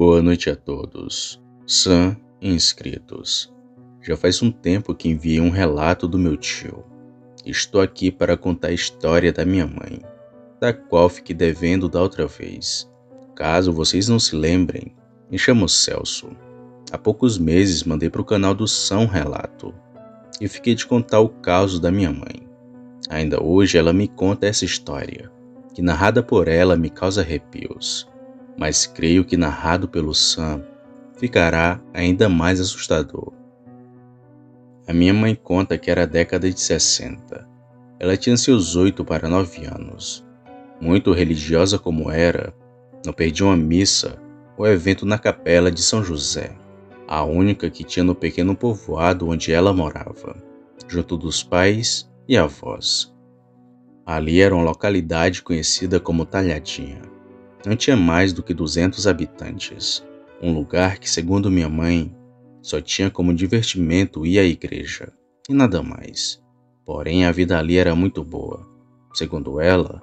Boa noite a todos. Sam e inscritos. Já faz um tempo que enviei um relato do meu tio. Estou aqui para contar a história da minha mãe, da qual fiquei devendo da outra vez. Caso vocês não se lembrem, me chamo Celso. Há poucos meses mandei para o canal do Sam um relato e fiquei de contar o caso da minha mãe. Ainda hoje ela me conta essa história, que narrada por ela me causa arrepios. Mas creio que narrado pelo Sam ficará ainda mais assustador. A minha mãe conta que era a década de 60. Ela tinha seus 8 para 9 anos. Muito religiosa como era, não perdia uma missa ou evento na capela de São José, a única que tinha no pequeno povoado onde ela morava, junto dos pais e avós. Ali era uma localidade conhecida como Talhadinha. Não tinha mais do que 200 habitantes, um lugar que, segundo minha mãe, só tinha como divertimento ir à igreja, e nada mais. Porém, a vida ali era muito boa. Segundo ela,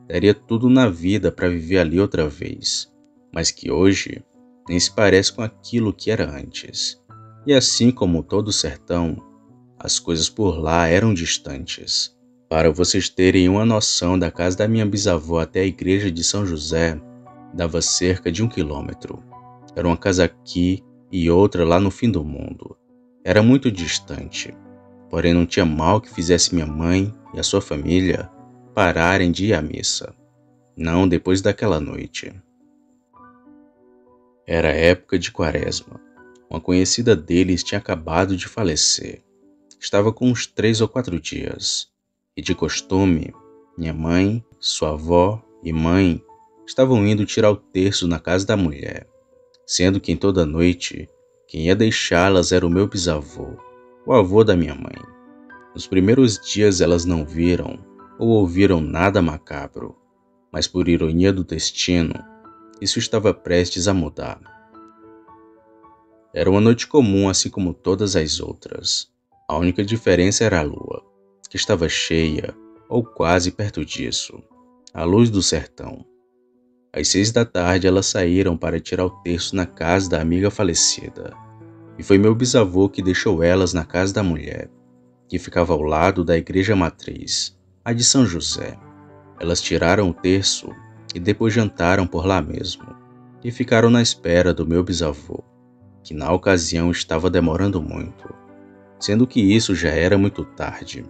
daria tudo na vida para viver ali outra vez, mas que hoje nem se parece com aquilo que era antes. E assim como todo o sertão, as coisas por lá eram distantes. Para vocês terem uma noção, da casa da minha bisavó até a igreja de São José, dava cerca de 1 quilômetro. Era uma casa aqui e outra lá no fim do mundo. Era muito distante, porém não tinha mal que fizesse minha mãe e a sua família pararem de ir à missa. Não depois daquela noite. Era época de quaresma. Uma conhecida deles tinha acabado de falecer. Estava com uns 3 ou 4 dias. E de costume, minha mãe, sua avó e mãe estavam indo tirar o terço na casa da mulher, sendo que em toda noite quem ia deixá-las era o meu bisavô, o avô da minha mãe. Nos primeiros dias elas não viram ou ouviram nada macabro, mas por ironia do destino, isso estava prestes a mudar. Era uma noite comum assim como todas as outras. A única diferença era a lua, que estava cheia ou quase perto disso, a luz do sertão. Às 6 da tarde elas saíram para tirar o terço na casa da amiga falecida, e foi meu bisavô que deixou elas na casa da mulher, que ficava ao lado da igreja matriz, a de São José. Elas tiraram o terço e depois jantaram por lá mesmo, e ficaram na espera do meu bisavô, que na ocasião estava demorando muito, sendo que isso já era muito tarde,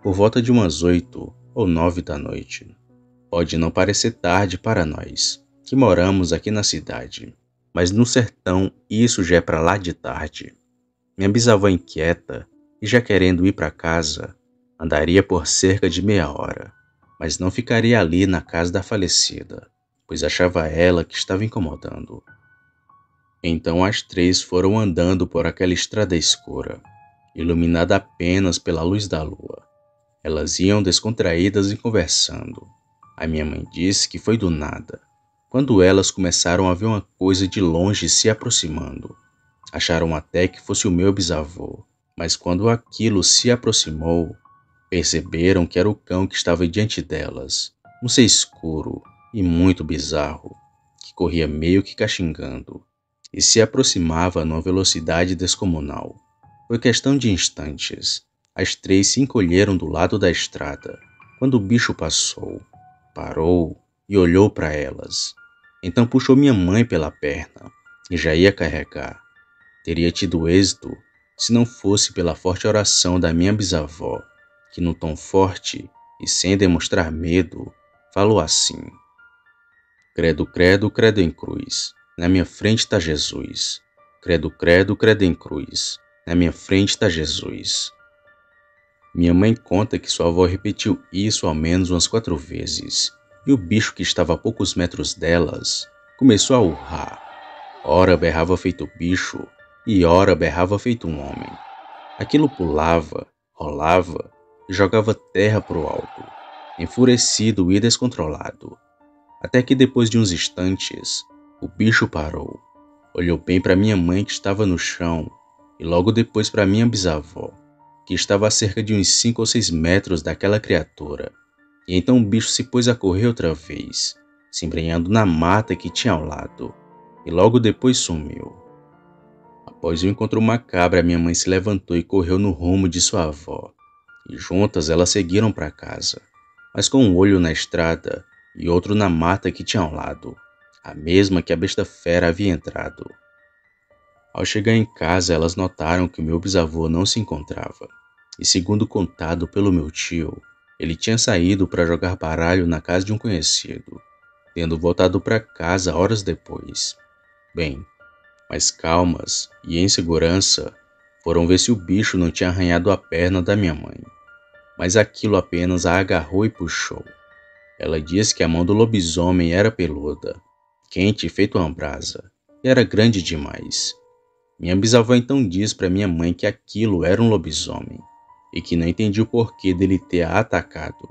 por volta de umas 8 ou 9 da noite. Pode não parecer tarde para nós, que moramos aqui na cidade, mas no sertão isso já é para lá de tarde. Minha bisavó inquieta e já querendo ir para casa, andaria por cerca de meia hora, mas não ficaria ali na casa da falecida, pois achava ela que estava incomodando. Então as 3 foram andando por aquela estrada escura, iluminada apenas pela luz da lua. Elas iam descontraídas e conversando. A minha mãe disse que foi do nada, quando elas começaram a ver uma coisa de longe se aproximando. Acharam até que fosse o meu bisavô, mas quando aquilo se aproximou, perceberam que era o cão que estava diante delas, um ser escuro e muito bizarro, que corria meio que cachingando, e se aproximava numa velocidade descomunal. Foi questão de instantes. As 3 se encolheram do lado da estrada, quando o bicho passou, parou e olhou para elas. Então puxou minha mãe pela perna e já ia carregar. Teria tido êxito se não fosse pela forte oração da minha bisavó, que num tom forte e sem demonstrar medo, falou assim: Credo, credo, credo em cruz, na minha frente está Jesus. Credo, credo, credo em cruz, na minha frente está Jesus. Minha mãe conta que sua avó repetiu isso ao menos umas 4 vezes, e o bicho que estava a poucos metros delas começou a urrar. Ora berrava feito bicho, e ora berrava feito um homem. Aquilo pulava, rolava e jogava terra para o alto, enfurecido e descontrolado. Até que depois de uns instantes, o bicho parou, olhou bem para minha mãe que estava no chão, e logo depois para minha bisavó, que estava a cerca de uns 5 ou 6 metros daquela criatura. E então o bicho se pôs a correr outra vez, se embrenhando na mata que tinha ao lado. e logo depois sumiu. Após o encontro macabro, minha mãe se levantou e correu no rumo de sua avó, e juntas elas seguiram para casa, mas com um olho na estrada e outro na mata que tinha ao lado, a mesma que a besta fera havia entrado. Ao chegar em casa, elas notaram que o meu bisavô não se encontrava, e segundo contado pelo meu tio, ele tinha saído para jogar baralho na casa de um conhecido, tendo voltado para casa horas depois. Bem, mais calmas e em segurança, foram ver se o bicho não tinha arranhado a perna da minha mãe, mas aquilo apenas a agarrou e puxou. Ela disse que a mão do lobisomem era peluda, quente feito uma brasa, e era grande demais. Minha bisavó então disse para minha mãe que aquilo era um lobisomem, e que não entendia o porquê dele ter a atacado,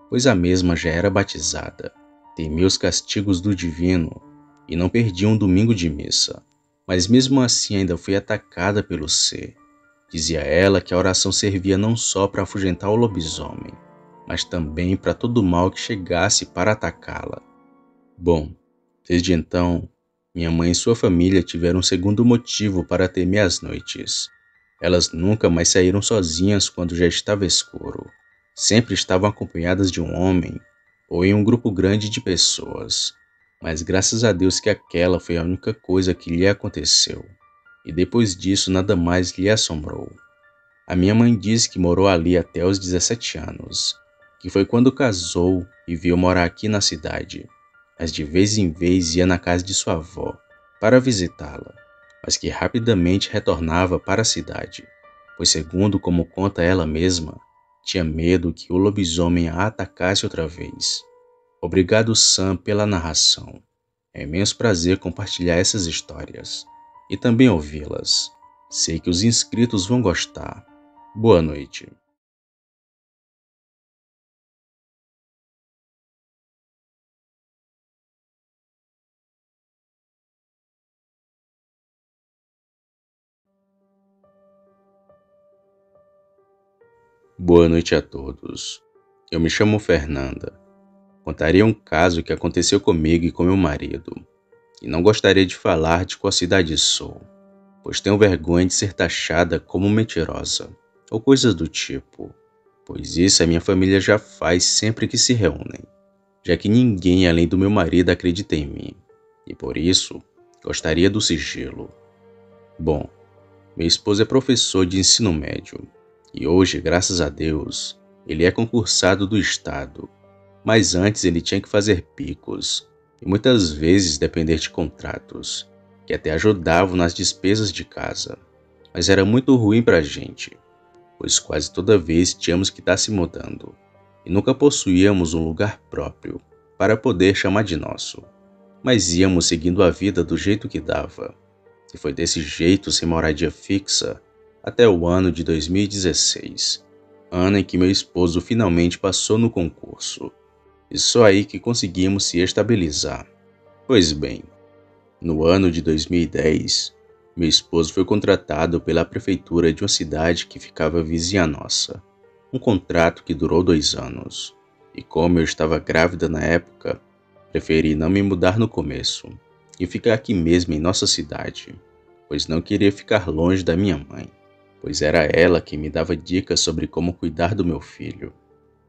pois a mesma já era batizada, temia os castigos do divino e não perdia um domingo de missa. Mas mesmo assim ainda foi atacada pelo ser. Dizia ela que a oração servia não só para afugentar o lobisomem, mas também para todo o mal que chegasse para atacá-la. Bom, desde então, minha mãe e sua família tiveram um segundo motivo para temer as noites. Elas nunca mais saíram sozinhas quando já estava escuro. Sempre estavam acompanhadas de um homem ou em um grupo grande de pessoas. Mas graças a Deus que aquela foi a única coisa que lhe aconteceu. E depois disso nada mais lhe assombrou. A minha mãe disse que morou ali até os 17 anos, que foi quando casou e veio morar aqui na cidade, mas de vez em vez ia na casa de sua avó para visitá-la, mas que rapidamente retornava para a cidade, pois segundo como conta ela mesma, tinha medo que o lobisomem a atacasse outra vez. Obrigado, Sam, pela narração. É imenso prazer compartilhar essas histórias e também ouvi-las. Sei que os inscritos vão gostar. Boa noite. Boa noite a todos. Eu me chamo Fernanda. Contaria um caso que aconteceu comigo e com meu marido. E não gostaria de falar de qual cidade sou, pois tenho vergonha de ser taxada como mentirosa, ou coisas do tipo, pois isso a minha família já faz sempre que se reúnem, já que ninguém além do meu marido acredita em mim, e por isso gostaria do sigilo. Bom, meu esposo é professor de ensino médio, e hoje, graças a Deus, ele é concursado do estado, mas antes ele tinha que fazer bicos, e muitas vezes depender de contratos, que até ajudavam nas despesas de casa, mas era muito ruim para a gente, pois quase toda vez tínhamos que estar se mudando, e nunca possuíamos um lugar próprio para poder chamar de nosso, mas íamos seguindo a vida do jeito que dava, e foi desse jeito sem moradia fixa até o ano de 2016, ano em que meu esposo finalmente passou no concurso, e só aí que conseguimos se estabilizar. Pois bem, no ano de 2010, meu esposo foi contratado pela prefeitura de uma cidade que ficava vizinha nossa. Um contrato que durou 2 anos. E como eu estava grávida na época, preferi não me mudar no começo e ficar aqui mesmo em nossa cidade, pois não queria ficar longe da minha mãe, pois era ela quem me dava dicas sobre como cuidar do meu filho.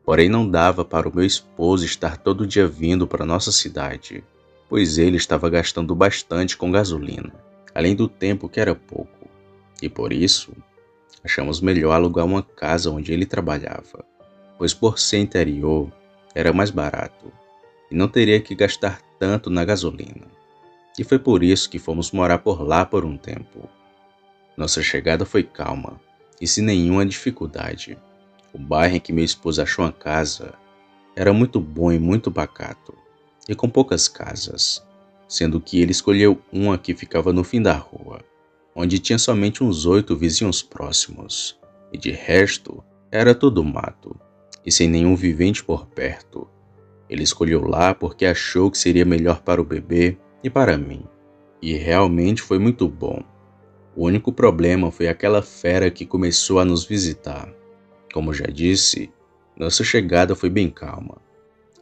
Porém não dava para o meu esposo estar todo dia vindo para nossa cidade, pois ele estava gastando bastante com gasolina, além do tempo que era pouco, e por isso achamos melhor alugar uma casa onde ele trabalhava, pois por ser interior era mais barato e não teria que gastar tanto na gasolina. E foi por isso que fomos morar por lá por um tempo. Nossa chegada foi calma e sem nenhuma dificuldade. O bairro em que meu esposo achou uma casa era muito bom e muito pacato, e com poucas casas, sendo que ele escolheu uma que ficava no fim da rua, onde tinha somente uns 8 vizinhos próximos, e de resto era tudo mato, e sem nenhum vivente por perto. Ele escolheu lá porque achou que seria melhor para o bebê e para mim, e realmente foi muito bom. O único problema foi aquela fera que começou a nos visitar. Como já disse, nossa chegada foi bem calma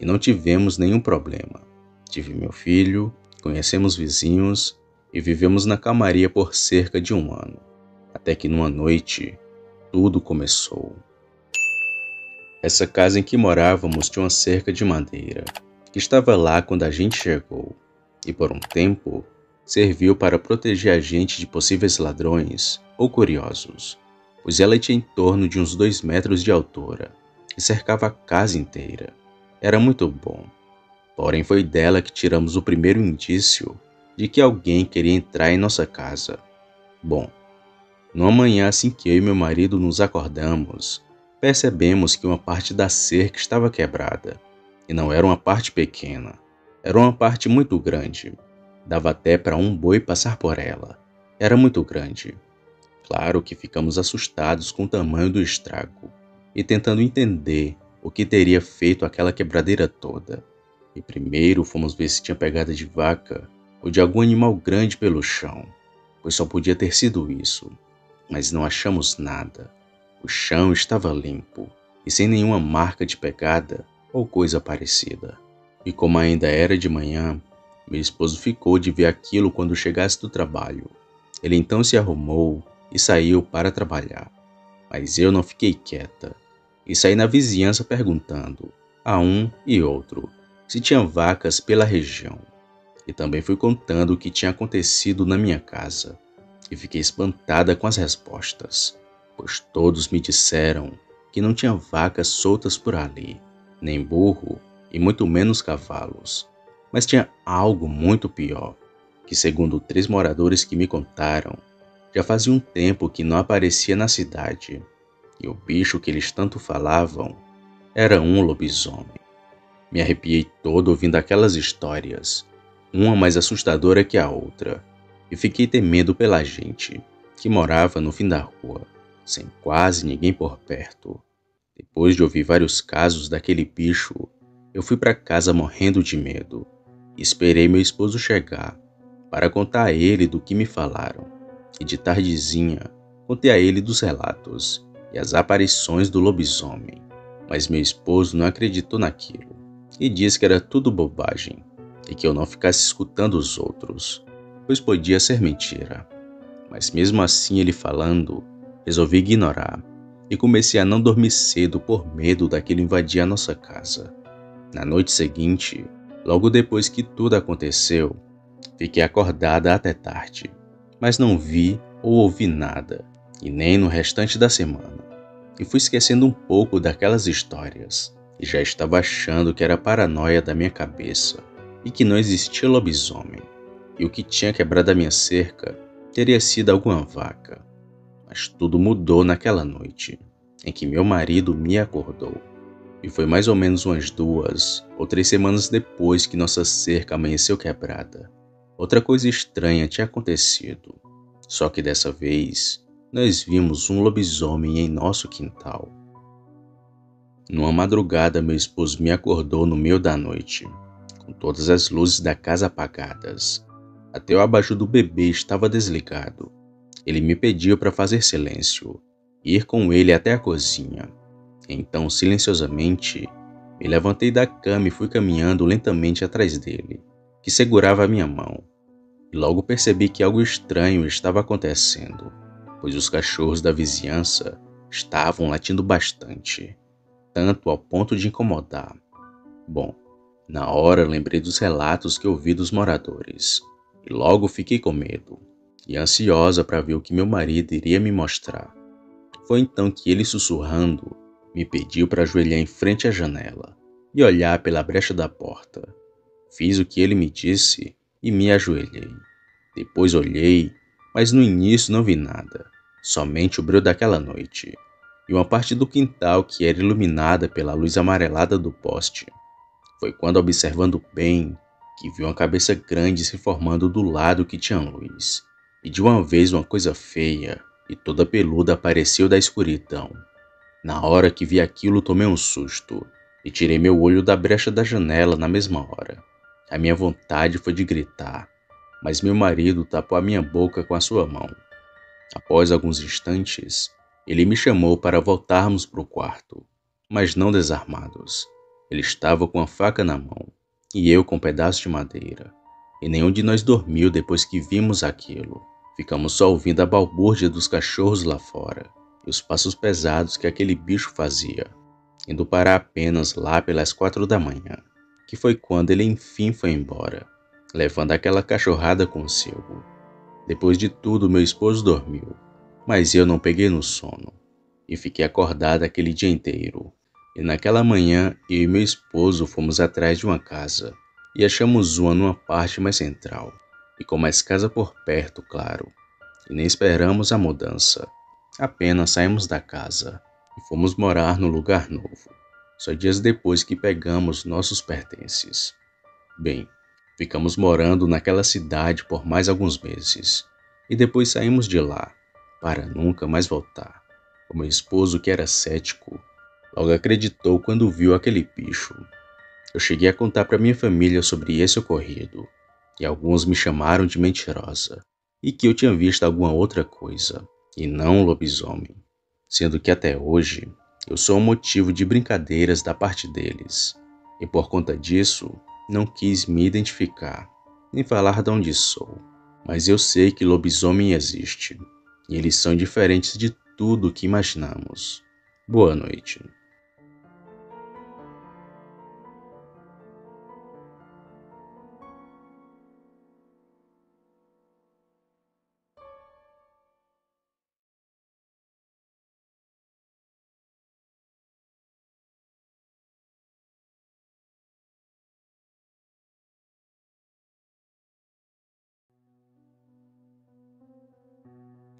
e não tivemos nenhum problema. Tive meu filho, conhecemos vizinhos e vivemos na calmaria por cerca de 1 ano, até que numa noite, tudo começou. Essa casa em que morávamos tinha uma cerca de madeira, que estava lá quando a gente chegou, e por um tempo serviu para proteger a gente de possíveis ladrões ou curiosos, pois ela tinha em torno de uns 2 metros de altura e cercava a casa inteira. Era muito bom, porém foi dela que tiramos o primeiro indício de que alguém queria entrar em nossa casa. Bom, numa manhã assim que eu e meu marido nos acordamos, percebemos que uma parte da cerca estava quebrada. E não era uma parte pequena, era uma parte muito grande. Dava até para um boi passar por ela. Era muito grande. Claro que ficamos assustados com o tamanho do estrago e tentando entender o que teria feito aquela quebradeira toda. E primeiro fomos ver se tinha pegada de vaca ou de algum animal grande pelo chão, pois só podia ter sido isso. Mas não achamos nada. O chão estava limpo e sem nenhuma marca de pegada ou coisa parecida. E como ainda era de manhã, meu esposo ficou de ver aquilo quando chegasse do trabalho. Ele então se arrumou e saiu para trabalhar. Mas eu não fiquei quieta e saí na vizinhança perguntando a um e outro se tinha vacas pela região. E também fui contando o que tinha acontecido na minha casa. E fiquei espantada com as respostas, pois todos me disseram que não tinha vacas soltas por ali, nem burro e muito menos cavalos. Mas tinha algo muito pior, que segundo 3 moradores que me contaram, já fazia um tempo que não aparecia na cidade, e o bicho que eles tanto falavam era um lobisomem. Me arrepiei todo ouvindo aquelas histórias, uma mais assustadora que a outra, e fiquei temendo pela gente, que morava no fim da rua, sem quase ninguém por perto. Depois de ouvir vários casos daquele bicho, eu fui para casa morrendo de medo, e esperei meu esposo chegar, para contar a ele do que me falaram, e de tardezinha contei a ele dos relatos e as aparições do lobisomem. Mas meu esposo não acreditou naquilo, e disse que era tudo bobagem, e que eu não ficasse escutando os outros, pois podia ser mentira. Mas mesmo assim ele falando, resolvi ignorar, e comecei a não dormir cedo por medo daquilo invadir a nossa casa. Na noite seguinte, logo depois que tudo aconteceu, fiquei acordada até tarde, mas não vi ou ouvi nada, e nem no restante da semana. E fui esquecendo um pouco daquelas histórias, e já estava achando que era paranoia da minha cabeça, e que não existia lobisomem, e o que tinha quebrado a minha cerca teria sido alguma vaca. Mas tudo mudou naquela noite, em que meu marido me acordou. E foi mais ou menos umas 2 ou 3 semanas depois que nossa cerca amanheceu quebrada. Outra coisa estranha tinha acontecido, só que dessa vez nós vimos um lobisomem em nosso quintal. Numa madrugada, meu esposo me acordou no meio da noite, com todas as luzes da casa apagadas. Até o abajur do bebê estava desligado. Ele me pediu para fazer silêncio e ir com ele até a cozinha. Então, silenciosamente, me levantei da cama e fui caminhando lentamente atrás dele, que segurava a minha mão. E logo percebi que algo estranho estava acontecendo, pois os cachorros da vizinhança estavam latindo bastante, tanto ao ponto de incomodar. Bom, na hora lembrei dos relatos que ouvi dos moradores, e logo fiquei com medo, e ansiosa para ver o que meu marido iria me mostrar. Foi então que ele, sussurrando, me pediu para ajoelhar em frente à janela e olhar pela brecha da porta. Fiz o que ele me disse e me ajoelhei. Depois olhei, mas no início não vi nada, somente o brilho daquela noite, e uma parte do quintal que era iluminada pela luz amarelada do poste. Foi quando, observando bem, que vi uma cabeça grande se formando do lado que tinha luz, e de uma vez uma coisa feia e toda peluda apareceu da escuridão. Na hora que vi aquilo, tomei um susto e tirei meu olho da brecha da janela na mesma hora. A minha vontade foi de gritar, mas meu marido tapou a minha boca com a sua mão. Após alguns instantes, ele me chamou para voltarmos para o quarto, mas não desarmados. Ele estava com a faca na mão e eu com um pedaço de madeira. e nenhum de nós dormiu depois que vimos aquilo. Ficamos só ouvindo a balbúrdia dos cachorros lá fora e os passos pesados que aquele bicho fazia, indo parar apenas lá pelas 4 da manhã, que foi quando ele enfim foi embora, levando aquela cachorrada consigo. Depois de tudo, meu esposo dormiu, mas eu não peguei no sono e fiquei acordado aquele dia inteiro. E naquela manhã, eu e meu esposo fomos atrás de uma casa e achamos uma numa parte mais central e com mais casa por perto, claro. E nem esperamos a mudança. Apenas saímos da casa e fomos morar no lugar novo, só dias depois que pegamos nossos pertences. Bem, ficamos morando naquela cidade por mais alguns meses e depois saímos de lá para nunca mais voltar. O meu esposo, que era cético, logo acreditou quando viu aquele bicho. Eu cheguei a contar para minha família sobre esse ocorrido e alguns me chamaram de mentirosa e que eu tinha visto alguma outra coisa e não um lobisomem, sendo que até hoje eu sou um motivo de brincadeiras da parte deles e por conta disso não quis me identificar nem falar de onde sou. Mas eu sei que lobisomem existe e eles são diferentes de tudo o que imaginamos. Boa noite.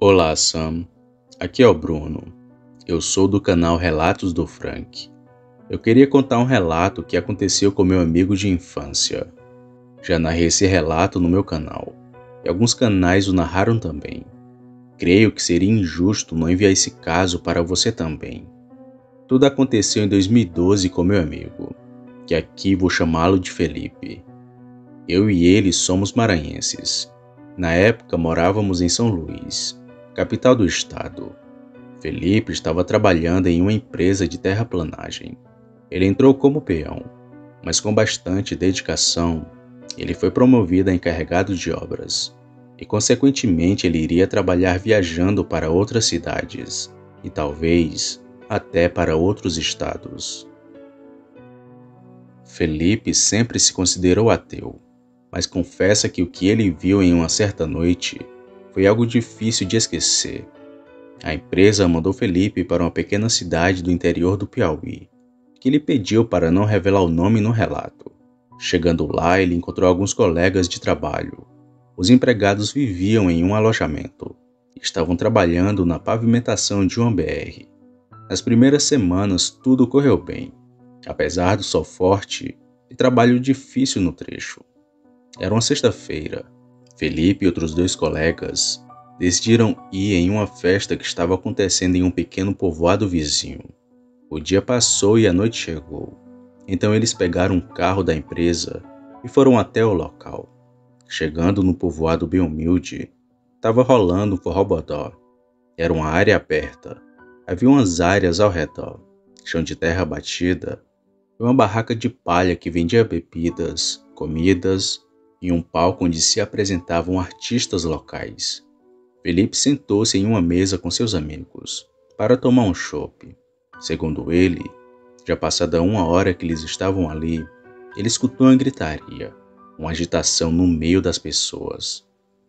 Olá, Sam. Aqui é o Bruno. Eu sou do canal Relatos do Frank. Eu queria contar um relato que aconteceu com meu amigo de infância. Já narrei esse relato no meu canal, e alguns canais o narraram também. Creio que seria injusto não enviar esse caso para você também. Tudo aconteceu em 2012 com meu amigo, que aqui vou chamá-lo de Felipe. Eu e ele somos maranhenses. Na época morávamos em São Luís, capital do estado. Felipe estava trabalhando em uma empresa de terraplanagem. Ele entrou como peão, mas com bastante dedicação, ele foi promovido a encarregado de obras e, consequentemente, ele iria trabalhar viajando para outras cidades e talvez até para outros estados. Felipe sempre se considerou ateu, mas confessa que o que ele viu em uma certa noite foi algo difícil de esquecer. A empresa mandou Felipe para uma pequena cidade do interior do Piauí, que lhe pediu para não revelar o nome no relato. Chegando lá, ele encontrou alguns colegas de trabalho. Os empregados viviam em um alojamento e estavam trabalhando na pavimentação de uma BR. Nas primeiras semanas, tudo correu bem, apesar do sol forte e trabalho difícil no trecho. Era uma sexta-feira. Felipe e outros 2 colegas decidiram ir em uma festa que estava acontecendo em um pequeno povoado vizinho. O dia passou e a noite chegou. Então eles pegaram um carro da empresa e foram até o local. Chegando no povoado bem humilde, estava rolando um forró-bodó. Era uma área aberta. Havia umas áreas ao redor, chão de terra batida, e uma barraca de palha que vendia bebidas, comidas e um palco onde se apresentavam artistas locais. Felipe sentou-se em uma mesa com seus amigos para tomar um chopp. Segundo ele, já passada 1 hora que eles estavam ali, ele escutou uma gritaria, uma agitação no meio das pessoas.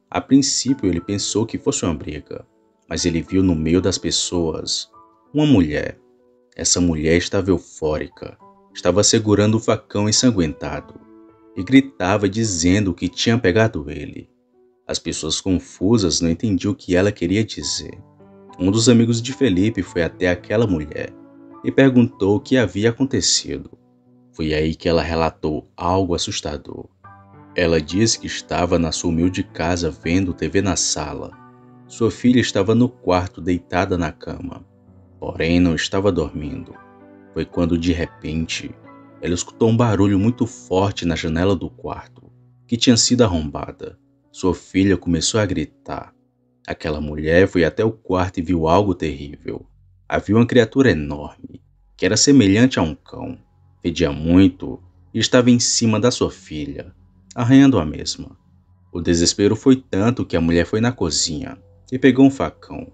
A princípio ele pensou que fosse uma briga, mas ele viu no meio das pessoas uma mulher. Essa mulher estava eufórica, estava segurando o facão ensanguentado e gritava dizendo que tinha pegado ele. As pessoas confusas não entendiam o que ela queria dizer. Um dos amigos de Felipe foi até aquela mulher e perguntou o que havia acontecido. Foi aí que ela relatou algo assustador. Ela disse que estava na sua humilde casa vendo TV na sala. Sua filha estava no quarto deitada na cama, porém não estava dormindo. Foi quando de repente ela escutou um barulho muito forte na janela do quarto, que tinha sido arrombada. Sua filha começou a gritar. Aquela mulher foi até o quarto e viu algo terrível. Havia uma criatura enorme, que era semelhante a um cão. Fedia muito e estava em cima da sua filha, arranhando a mesma. O desespero foi tanto que a mulher foi na cozinha e pegou um facão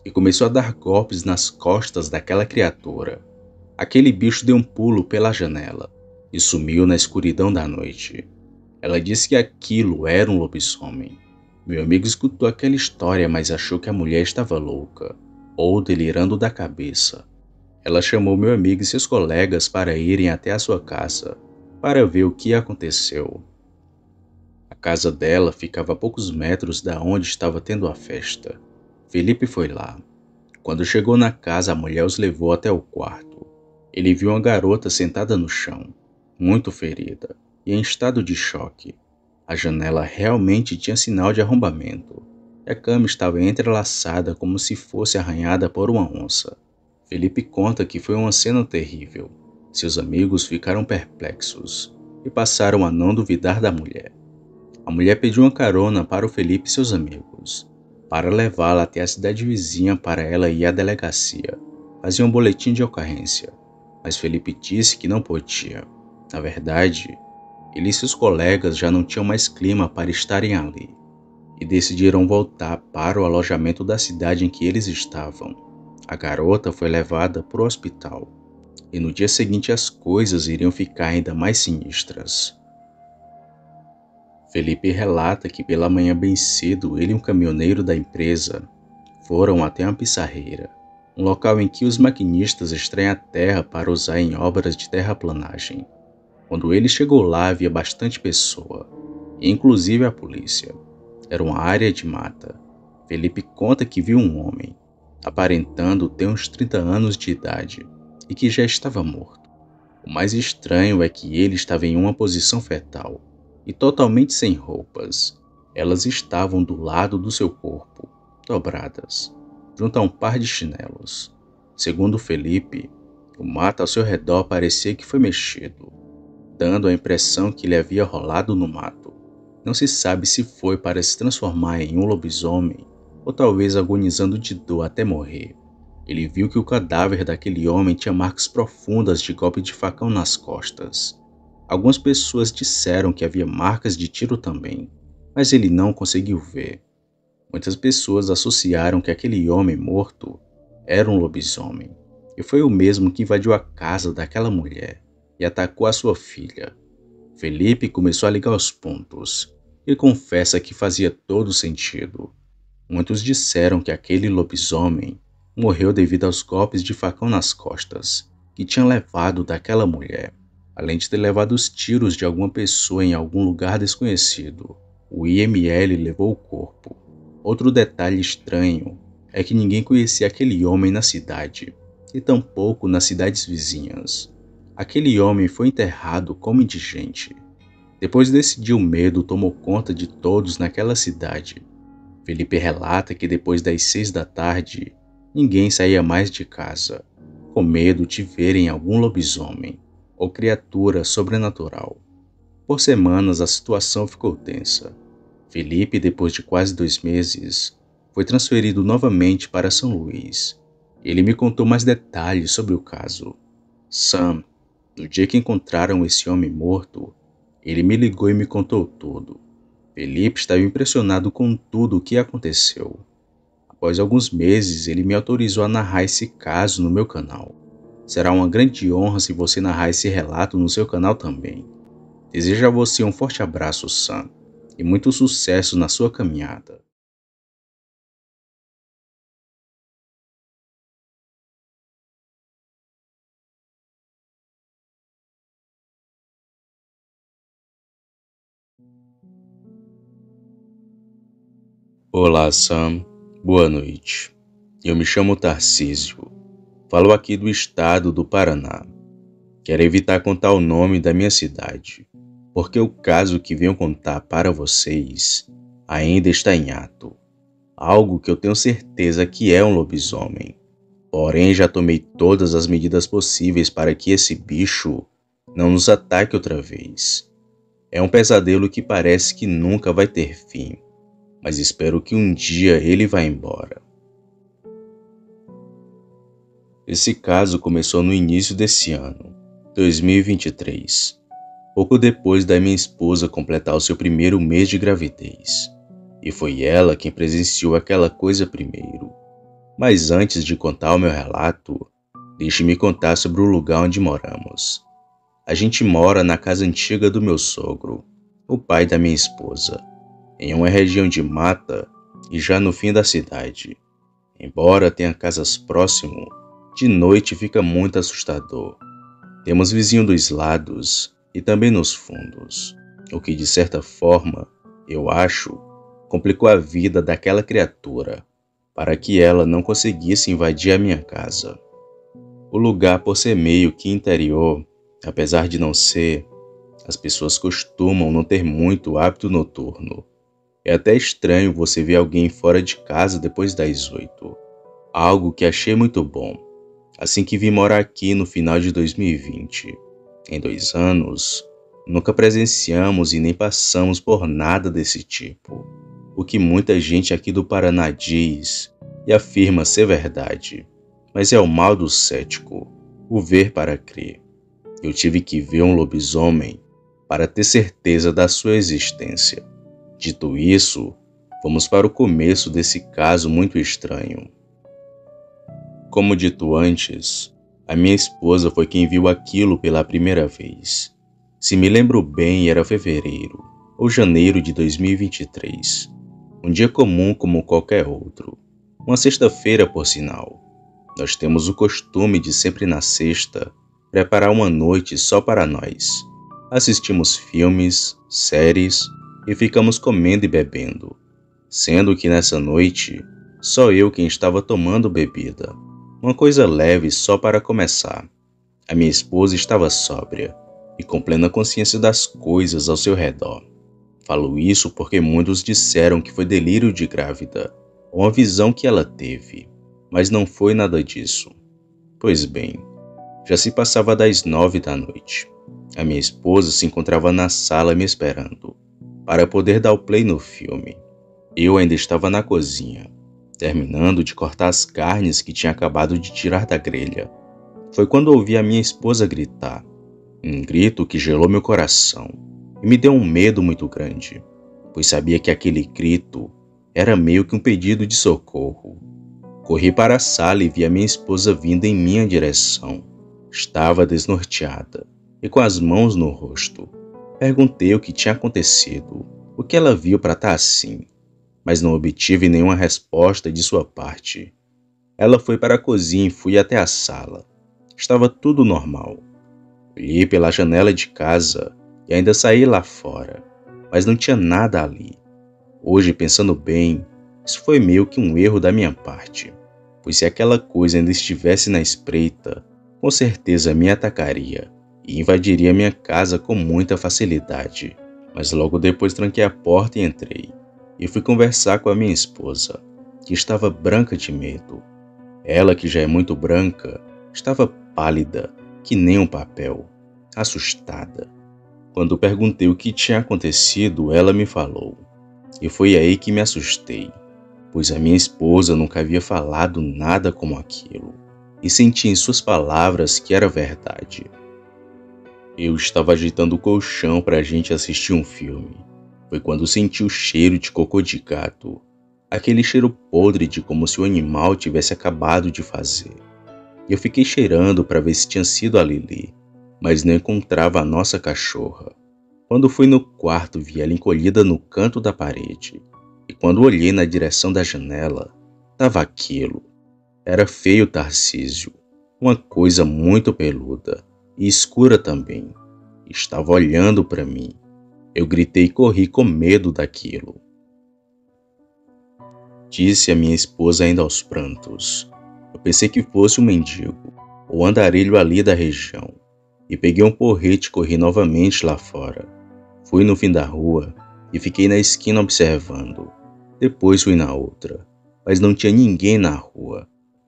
e começou a dar golpes nas costas daquela criatura. Aquele bicho deu um pulo pela janela e sumiu na escuridão da noite. Ela disse que aquilo era um lobisomem. Meu amigo escutou aquela história, mas achou que a mulher estava louca ou delirando da cabeça. Ela chamou meu amigo e seus colegas para irem até a sua casa para ver o que aconteceu. A casa dela ficava a poucos metros da onde estava tendo a festa. Felipe foi lá. Quando chegou na casa, a mulher os levou até o quarto. Ele viu uma garota sentada no chão, muito ferida e em estado de choque. A janela realmente tinha sinal de arrombamento, e a cama estava entrelaçada como se fosse arranhada por uma onça. Felipe conta que foi uma cena terrível. Seus amigos ficaram perplexos e passaram a não duvidar da mulher. A mulher pediu uma carona para o Felipe e seus amigos, para levá-la até a cidade vizinha para ela ir à delegacia, fazer um boletim de ocorrência. Mas Felipe disse que não podia. Na verdade, ele e seus colegas já não tinham mais clima para estarem ali, e decidiram voltar para o alojamento da cidade em que eles estavam. A garota foi levada para o hospital, e no dia seguinte as coisas iriam ficar ainda mais sinistras. Felipe relata que pela manhã bem cedo ele e um caminhoneiro da empresa foram até uma pissarreira, um local em que os maquinistas extraem a terra para usar em obras de terraplanagem. Quando ele chegou lá havia bastante pessoa, inclusive a polícia. Era uma área de mata. Felipe conta que viu um homem, aparentando ter uns 30 anos de idade, e que já estava morto. O mais estranho é que ele estava em uma posição fetal, e totalmente sem roupas. Elas estavam do lado do seu corpo, dobradas, junto a um par de chinelos. Segundo Felipe, o mato ao seu redor parecia que foi mexido, dando a impressão que ele havia rolado no mato. Não se sabe se foi para se transformar em um lobisomem ou talvez agonizando de dor até morrer. Ele viu que o cadáver daquele homem tinha marcas profundas de golpe de facão nas costas. Algumas pessoas disseram que havia marcas de tiro também, mas ele não conseguiu ver. Muitas pessoas associaram que aquele homem morto era um lobisomem, e foi o mesmo que invadiu a casa daquela mulher e atacou a sua filha. Felipe começou a ligar os pontos e confessa que fazia todo sentido. Muitos disseram que aquele lobisomem morreu devido aos golpes de facão nas costas que tinha levado daquela mulher, além de ter levado os tiros de alguma pessoa em algum lugar desconhecido. O IML levou o corpo. Outro detalhe estranho é que ninguém conhecia aquele homem na cidade, e tampouco nas cidades vizinhas. Aquele homem foi enterrado como indigente. Depois desse dia, o medo tomou conta de todos naquela cidade. Felipe relata que depois das 6 da tarde, ninguém saía mais de casa, com medo de verem algum lobisomem ou criatura sobrenatural. Por semanas a situação ficou tensa. Felipe, depois de quase 2 meses, foi transferido novamente para São Luís. Ele me contou mais detalhes sobre o caso. Sam, no dia que encontraram esse homem morto, ele me ligou e me contou tudo. Felipe estava impressionado com tudo o que aconteceu. Após alguns meses, ele me autorizou a narrar esse caso no meu canal. Será uma grande honra se você narrar esse relato no seu canal também. Desejo a você um forte abraço, Sam, e muito sucesso na sua caminhada. Olá, Sam. Boa noite. Eu me chamo Tarcísio. Falo aqui do estado do Paraná. Quero evitar contar o nome da minha cidade, porque o caso que venho contar para vocês ainda está em ato. Algo que eu tenho certeza que é um lobisomem. Porém, já tomei todas as medidas possíveis para que esse bicho não nos ataque outra vez. É um pesadelo que parece que nunca vai ter fim, mas espero que um dia ele vá embora. Esse caso começou no início desse ano, 2023. pouco depois da minha esposa completar o seu primeiro mês de gravidez. E foi ela quem presenciou aquela coisa primeiro. Mas antes de contar o meu relato, deixe-me contar sobre o lugar onde moramos. A gente mora na casa antiga do meu sogro, o pai da minha esposa, em uma região de mata e já no fim da cidade. Embora tenha casas próximo, de noite fica muito assustador. Temos vizinho dos lados e também nos fundos, o que de certa forma, eu acho, complicou a vida daquela criatura, para que ela não conseguisse invadir a minha casa. O lugar, por ser meio que interior, apesar de não ser, as pessoas costumam não ter muito hábito noturno. É até estranho você ver alguém fora de casa depois das 8, algo que achei muito bom, assim que vim morar aqui no final de 2020. Em 2 anos, nunca presenciamos e nem passamos por nada desse tipo, o que muita gente aqui do Paraná diz e afirma ser verdade, mas é o mal do cético, o ver para crer. Eu tive que ver um lobisomem para ter certeza da sua existência. Dito isso, vamos para o começo desse caso muito estranho. Como dito antes, a minha esposa foi quem viu aquilo pela primeira vez. Se me lembro bem, era fevereiro ou janeiro de 2023. Um dia comum como qualquer outro. Uma sexta-feira, por sinal. Nós temos o costume de sempre na sexta preparar uma noite só para nós. Assistimos filmes, séries e ficamos comendo e bebendo. Sendo que nessa noite, só eu quem estava tomando bebida. Uma coisa leve só para começar. A minha esposa estava sóbria e com plena consciência das coisas ao seu redor. Falo isso porque muitos disseram que foi delírio de grávida, ou uma visão que ela teve, mas não foi nada disso. Pois bem, já se passava das 9 da noite. A minha esposa se encontrava na sala me esperando, para poder dar o play no filme. Eu ainda estava na cozinha, terminando de cortar as carnes que tinha acabado de tirar da grelha. Foi quando ouvi a minha esposa gritar, um grito que gelou meu coração e me deu um medo muito grande, pois sabia que aquele grito era meio que um pedido de socorro. Corri para a sala e vi a minha esposa vindo em minha direção. Estava desnorteada e com as mãos no rosto. Perguntei o que tinha acontecido, o que ela viu para estar assim, mas não obtive nenhuma resposta de sua parte. Ela foi para a cozinha e fui até a sala. Estava tudo normal. Olhei pela janela de casa e ainda saí lá fora, mas não tinha nada ali. Hoje, pensando bem, isso foi meio que um erro da minha parte, pois se aquela coisa ainda estivesse na espreita, com certeza me atacaria e invadiria minha casa com muita facilidade. Mas logo depois tranquei a porta e entrei, e fui conversar com a minha esposa, que estava branca de medo. Ela, que já é muito branca, estava pálida, que nem um papel, assustada. Quando perguntei o que tinha acontecido, ela me falou. E foi aí que me assustei, pois a minha esposa nunca havia falado nada como aquilo, e senti em suas palavras que era verdade. Eu estava agitando o colchão para a gente assistir um filme. Foi quando senti o cheiro de cocô de gato, aquele cheiro podre de como se o animal tivesse acabado de fazer. Eu fiquei cheirando para ver se tinha sido a Lili, mas não encontrava a nossa cachorra. Quando fui no quarto, vi ela encolhida no canto da parede, e quando olhei na direção da janela, estava aquilo. Era feio Tarcísio, uma coisa muito peluda e escura também. Estava olhando para mim. Eu gritei e corri com medo daquilo. Disse a minha esposa ainda aos prantos. Eu pensei que fosse um mendigo, ou andarilho ali da região, e peguei um porrete e corri novamente lá fora. Fui no fim da rua e fiquei na esquina observando. Depois fui na outra, mas não tinha ninguém na rua,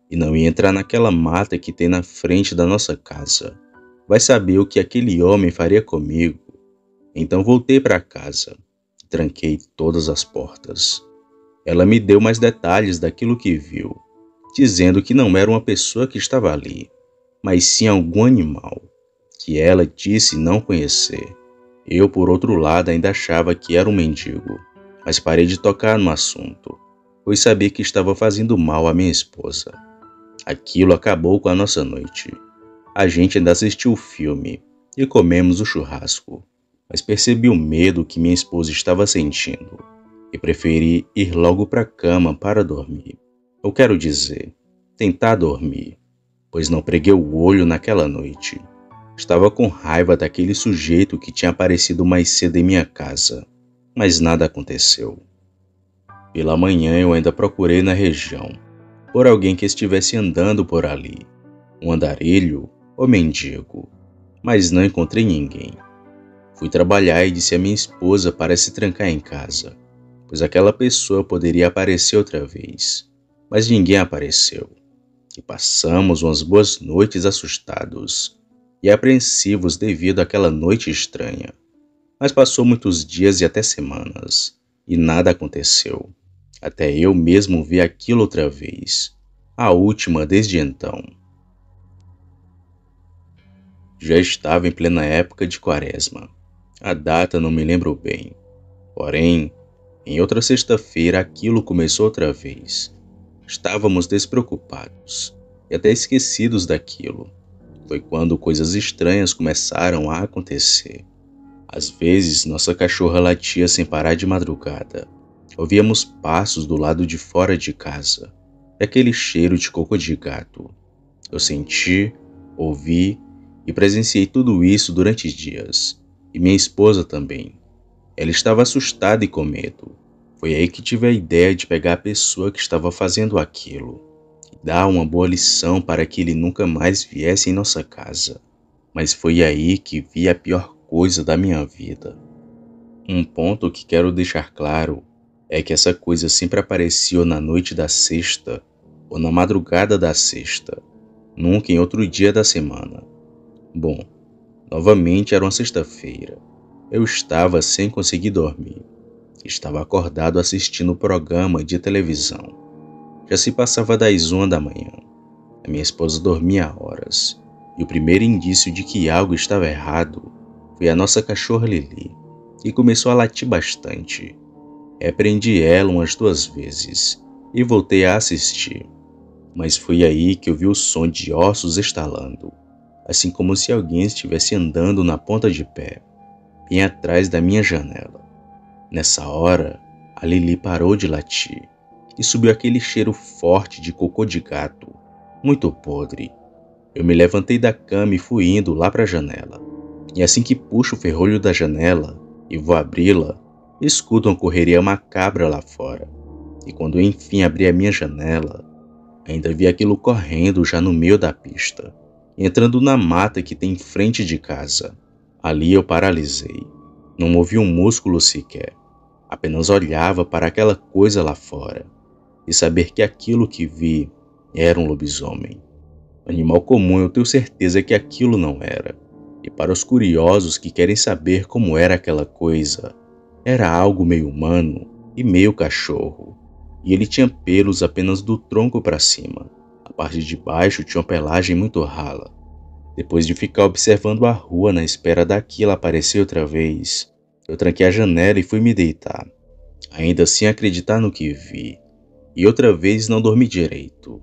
e não ia entrar naquela mata que tem na frente da nossa casa. Vai saber o que aquele homem faria comigo. Então voltei para casa e tranquei todas as portas. Ela me deu mais detalhes daquilo que viu, dizendo que não era uma pessoa que estava ali, mas sim algum animal, que ela disse não conhecer. Eu, por outro lado, ainda achava que era um mendigo, mas parei de tocar no assunto, pois sabia que estava fazendo mal à minha esposa. Aquilo acabou com a nossa noite. A gente ainda assistiu o filme e comemos o churrasco, mas percebi o medo que minha esposa estava sentindo e preferi ir logo para a cama para dormir. Eu quero dizer, tentar dormir, pois não preguei o olho naquela noite. Estava com raiva daquele sujeito que tinha aparecido mais cedo em minha casa, mas nada aconteceu. Pela manhã eu ainda procurei na região por alguém que estivesse andando por ali, um andarilho ou mendigo, mas não encontrei ninguém. Fui trabalhar e disse à minha esposa para se trancar em casa, pois aquela pessoa poderia aparecer outra vez, mas ninguém apareceu. E passamos umas boas noites assustados e apreensivos devido àquela noite estranha. Mas passou muitos dias e até semanas, e nada aconteceu, até eu mesmo ver aquilo outra vez, a última desde então. Já estava em plena época de Quaresma. A data não me lembro bem. Porém, em outra sexta-feira aquilo começou outra vez. Estávamos despreocupados e até esquecidos daquilo. Foi quando coisas estranhas começaram a acontecer. Às vezes, nossa cachorra latia sem parar de madrugada. Ouvíamos passos do lado de fora de casa e aquele cheiro de cocô de gato. Eu senti, ouvi e presenciei tudo isso durante dias. E minha esposa também. Ela estava assustada e com medo. Foi aí que tive a ideia de pegar a pessoa que estava fazendo aquilo e dar uma boa lição para que ele nunca mais viesse em nossa casa. Mas foi aí que vi a pior coisa da minha vida. Um ponto que quero deixar claro é que essa coisa sempre aparecia na noite da sexta ou na madrugada da sexta, nunca em outro dia da semana. Bom, novamente era uma sexta-feira. Eu estava sem conseguir dormir. Estava acordado assistindo o programa de televisão. Já se passava das 1 da manhã. A minha esposa dormia há horas. E o primeiro indício de que algo estava errado foi a nossa cachorra Lili, que começou a latir bastante. Repreendi ela umas 2 vezes e voltei a assistir. Mas foi aí que eu vi o som de ossos estalando, assim como se alguém estivesse andando na ponta de pé, bem atrás da minha janela. Nessa hora, a Lili parou de latir e subiu aquele cheiro forte de cocô de gato, muito podre. Eu me levantei da cama e fui indo lá para a janela. E assim que puxo o ferrolho da janela e vou abri-la, escuto uma correria macabra lá fora. E quando eu enfim abri a minha janela, ainda vi aquilo correndo já no meio da pista, entrando na mata que tem em frente de casa. Ali eu paralisei. Não movi um músculo sequer. Apenas olhava para aquela coisa lá fora e saber que aquilo que vi era um lobisomem. Animal comum, eu tenho certeza que aquilo não era. E para os curiosos que querem saber como era aquela coisa, era algo meio humano e meio cachorro. E ele tinha pelos apenas do tronco para cima. A parte de baixo tinha uma pelagem muito rala. Depois de ficar observando a rua na espera daquilo aparecer outra vez, eu tranquei a janela e fui me deitar, ainda sem acreditar no que vi. E outra vez não dormi direito,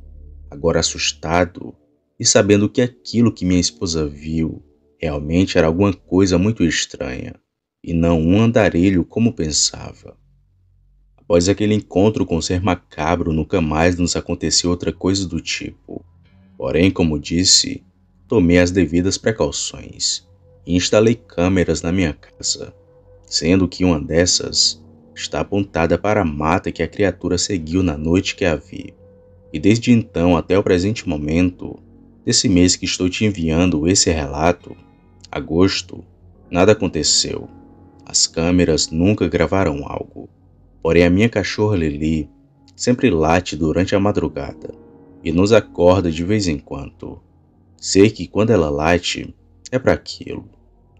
agora assustado e sabendo que aquilo que minha esposa viu realmente era alguma coisa muito estranha, e não um andarilho como pensava. Após aquele encontro com o ser macabro, nunca mais nos aconteceu outra coisa do tipo. Porém, como disse, tomei as devidas precauções e instalei câmeras na minha casa, sendo que uma dessas está apontada para a mata que a criatura seguiu na noite que a vi. E desde então até o presente momento, desse mês que estou te enviando esse relato, agosto, nada aconteceu. As câmeras nunca gravaram algo. Porém, a minha cachorra Lili sempre late durante a madrugada e nos acorda de vez em quando. Sei que quando ela late, é para aquilo,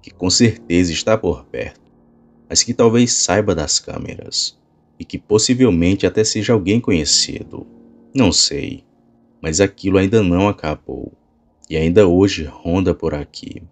que com certeza está por perto, mas que talvez saiba das câmeras, e que possivelmente até seja alguém conhecido. Não sei, mas aquilo ainda não acabou, e ainda hoje ronda por aqui.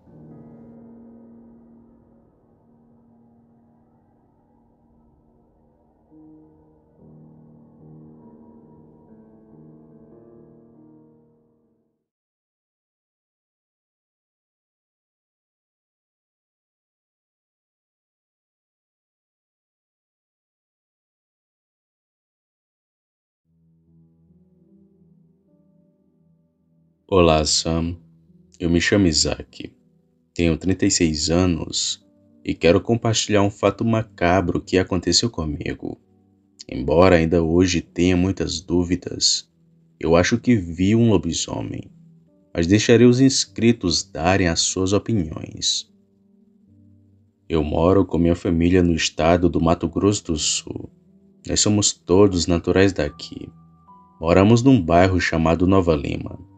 Olá, Sam. Eu me chamo Isaac, tenho 36 anos e quero compartilhar um fato macabro que aconteceu comigo. Embora ainda hoje tenha muitas dúvidas, eu acho que vi um lobisomem, mas deixarei os inscritos darem as suas opiniões. Eu moro com minha família no estado do Mato Grosso do Sul. Nós somos todos naturais daqui. Moramos num bairro chamado Nova Lima.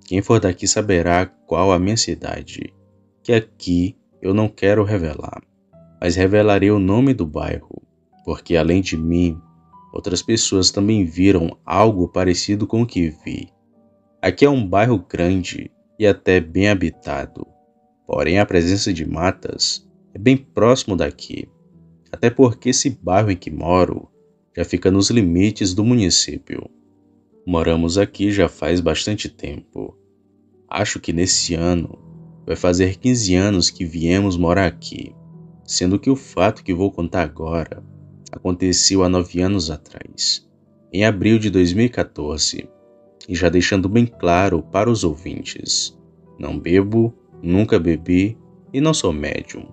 Quem for daqui saberá qual a minha cidade, que aqui eu não quero revelar, mas revelarei o nome do bairro, porque além de mim, outras pessoas também viram algo parecido com o que vi. Aqui é um bairro grande e até bem habitado, porém a presença de matas é bem próximo daqui, até porque esse bairro em que moro já fica nos limites do município. Moramos aqui já faz bastante tempo. Acho que nesse ano vai fazer 15 anos que viemos morar aqui, sendo que o fato que vou contar agora aconteceu há 9 anos atrás, em abril de 2014, e já deixando bem claro para os ouvintes, não bebo, nunca bebi e não sou médium,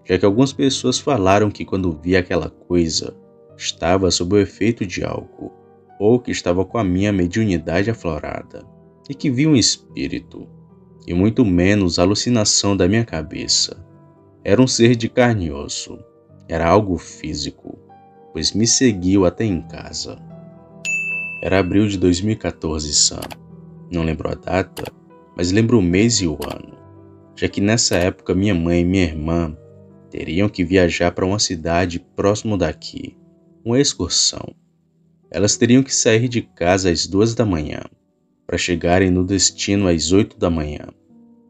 já que algumas pessoas falaram que quando vi aquela coisa, estava sob o efeito de álcool, ou que estava com a minha mediunidade aflorada, e que vi um espírito, e muito menos alucinação da minha cabeça. Era um ser de carne e osso, era algo físico, pois me seguiu até em casa. Era abril de 2014, Sam. Não lembro a data, mas lembro o mês e o ano, já que nessa época minha mãe e minha irmã teriam que viajar para uma cidade próximo daqui, uma excursão. Elas teriam que sair de casa às 2 da manhã, para chegarem no destino às 8 da manhã.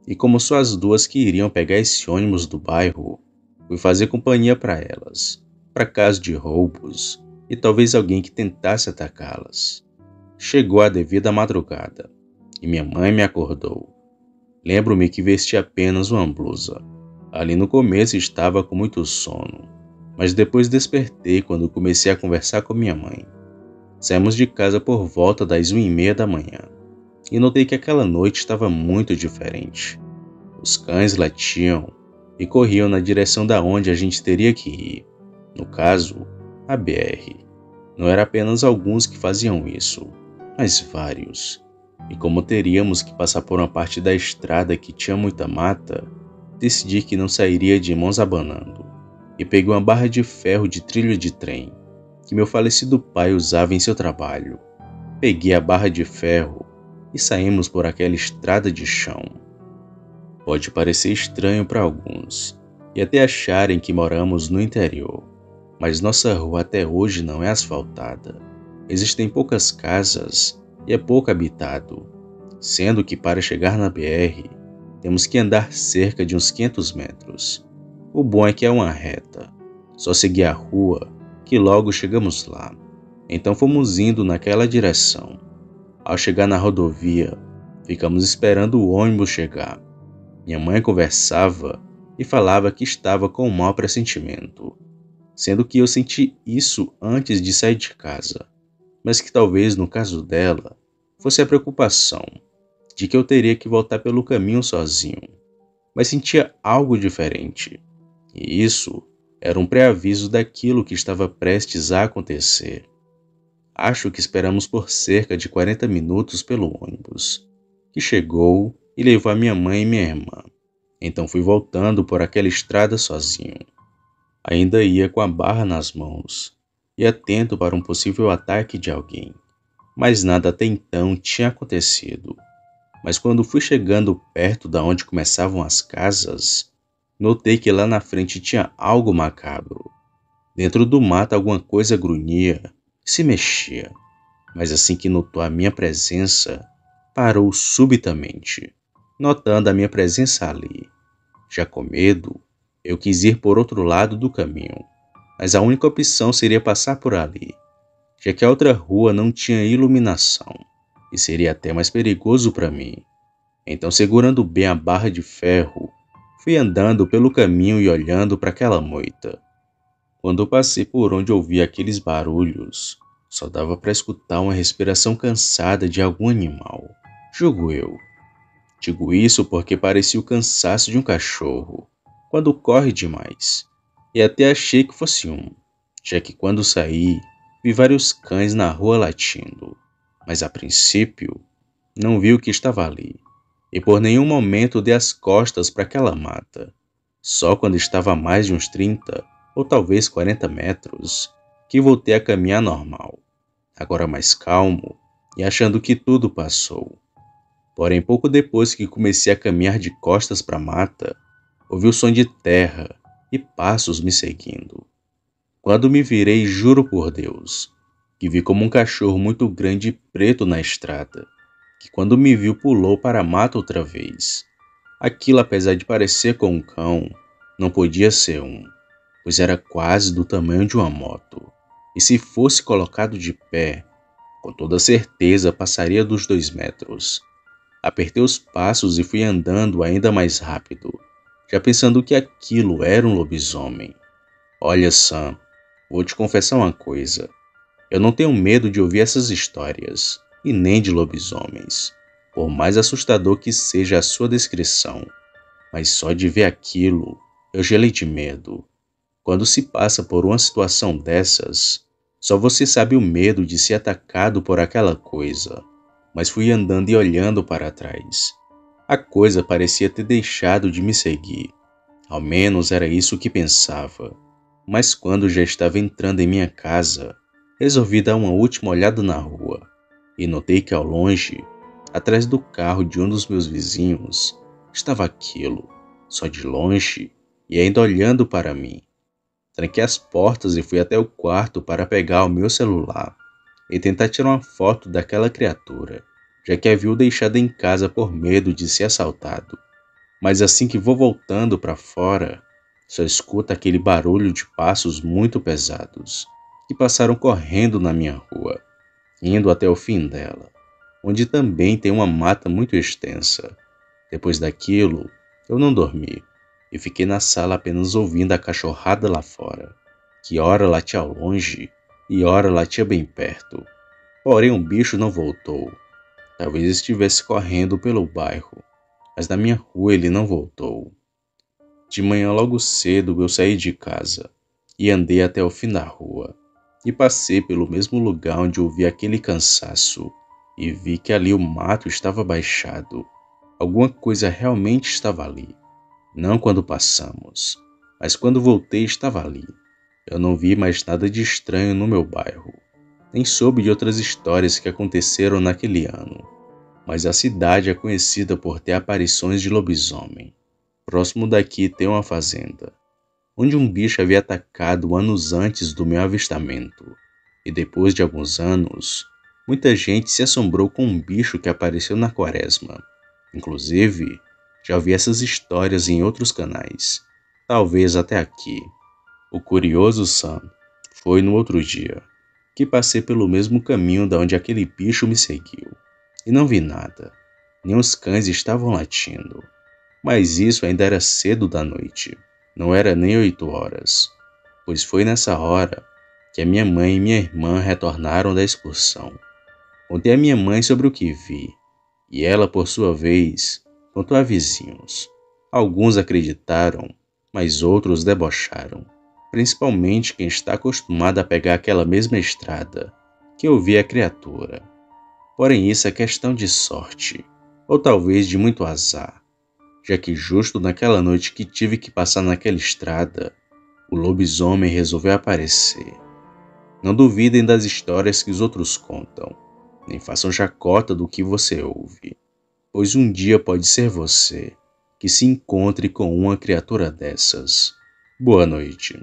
E como só as duas que iriam pegar esse ônibus do bairro, fui fazer companhia para elas, para caso de roubos e talvez alguém que tentasse atacá-las. Chegou a devida madrugada e minha mãe me acordou. Lembro-me que vesti apenas uma blusa. Ali no começo estava com muito sono, mas depois despertei quando comecei a conversar com minha mãe. Saímos de casa por volta das 1h30 da manhã e notei que aquela noite estava muito diferente. Os cães latiam e corriam na direção da onde a gente teria que ir, no caso, a BR. Não era apenas alguns que faziam isso, mas vários. E como teríamos que passar por uma parte da estrada que tinha muita mata, decidi que não sairia de mãos abanando e peguei uma barra de ferro de trilho de trem que meu falecido pai usava em seu trabalho. Peguei a barra de ferro e saímos por aquela estrada de chão. Pode parecer estranho para alguns e até acharem que moramos no interior, mas nossa rua até hoje não é asfaltada. Existem poucas casas e é pouco habitado, sendo que para chegar na BR temos que andar cerca de uns 500 metros. O bom é que é uma reta, só seguir a rua que logo chegamos lá. Então fomos indo naquela direção. Ao chegar na rodovia, ficamos esperando o ônibus chegar. Minha mãe conversava e falava que estava com um mau pressentimento, sendo que eu senti isso antes de sair de casa, mas que talvez no caso dela fosse a preocupação de que eu teria que voltar pelo caminho sozinho, mas sentia algo diferente, e isso era um pré-aviso daquilo que estava prestes a acontecer. Acho que esperamos por cerca de 40 minutos pelo ônibus, que chegou e levou a minha mãe e minha irmã. Então fui voltando por aquela estrada sozinho. Ainda ia com a barra nas mãos e atento para um possível ataque de alguém, mas nada até então tinha acontecido. Mas quando fui chegando perto da onde começavam as casas, notei que lá na frente tinha algo macabro. Dentro do mato alguma coisa grunhia e se mexia, mas assim que notou a minha presença, parou subitamente, notando a minha presença ali. Já com medo, eu quis ir por outro lado do caminho, mas a única opção seria passar por ali, já que a outra rua não tinha iluminação e seria até mais perigoso para mim. Então, segurando bem a barra de ferro, fui andando pelo caminho e olhando para aquela moita. Quando passei por onde ouvi aqueles barulhos, só dava para escutar uma respiração cansada de algum animal, julgo eu. Digo isso porque parecia o cansaço de um cachorro, quando corre demais, e até achei que fosse um, já que quando saí, vi vários cães na rua latindo, mas a princípio, não vi o que estava ali, e por nenhum momento dei as costas para aquela mata. Só quando estava a mais de uns 30 ou talvez 40 metros, que voltei a caminhar normal, agora mais calmo e achando que tudo passou. Porém, pouco depois que comecei a caminhar de costas para a mata, ouvi o som de terra e passos me seguindo. Quando me virei, juro por Deus, que vi como um cachorro muito grande e preto na estrada, que quando me viu pulou para a mata outra vez. Aquilo, apesar de parecer com um cão, não podia ser um, pois era quase do tamanho de uma moto. E se fosse colocado de pé, com toda certeza passaria dos 2 metros. Apertei os passos e fui andando ainda mais rápido, já pensando que aquilo era um lobisomem. Olha, Sam, vou te confessar uma coisa. Eu não tenho medo de ouvir essas histórias, e nem de lobisomens, por mais assustador que seja a sua descrição. Mas só de ver aquilo, eu gelei de medo. Quando se passa por uma situação dessas, só você sabe o medo de ser atacado por aquela coisa. Mas fui andando e olhando para trás. A coisa parecia ter deixado de me seguir. Ao menos era isso que pensava. Mas quando já estava entrando em minha casa, resolvi dar uma última olhada na rua e notei que ao longe, atrás do carro de um dos meus vizinhos, estava aquilo, só de longe e ainda olhando para mim. Tranquei as portas e fui até o quarto para pegar o meu celular e tentar tirar uma foto daquela criatura, já que havia o deixado em casa por medo de ser assaltado. Mas assim que vou voltando para fora, só escuto aquele barulho de passos muito pesados, que passaram correndo na minha rua, indo até o fim dela, onde também tem uma mata muito extensa. Depois daquilo, eu não dormi, e fiquei na sala apenas ouvindo a cachorrada lá fora, que ora latia ao longe e ora latia bem perto. Porém, o bicho não voltou. Talvez estivesse correndo pelo bairro, mas na minha rua ele não voltou. De manhã logo cedo eu saí de casa e andei até o fim da rua e passei pelo mesmo lugar onde ouvi aquele cansaço e vi que ali o mato estava baixado. Alguma coisa realmente estava ali. Não quando passamos, mas quando voltei estava ali. Eu não vi mais nada de estranho no meu bairro, nem soube de outras histórias que aconteceram naquele ano. Mas a cidade é conhecida por ter aparições de lobisomem. Próximo daqui tem uma fazenda, onde um bicho havia atacado anos antes do meu avistamento. E depois de alguns anos, muita gente se assombrou com um bicho que apareceu na quaresma. Inclusive, já ouvi essas histórias em outros canais, talvez até aqui. O curioso, Sam, foi no outro dia, que passei pelo mesmo caminho da onde aquele bicho me seguiu. E não vi nada, nem os cães estavam latindo. Mas isso ainda era cedo da noite, não era nem 8 horas, pois foi nessa hora que a minha mãe e minha irmã retornaram da excursão. Contei a minha mãe sobre o que vi, e ela, por sua vez, contou a vizinhos. Alguns acreditaram, mas outros debocharam, principalmente quem está acostumado a pegar aquela mesma estrada que eu vi a criatura. Porém, isso é questão de sorte, ou talvez de muito azar, já que justo naquela noite que tive que passar naquela estrada, o lobisomem resolveu aparecer. Não duvidem das histórias que os outros contam, nem façam chacota do que você ouve, pois um dia pode ser você que se encontre com uma criatura dessas. Boa noite.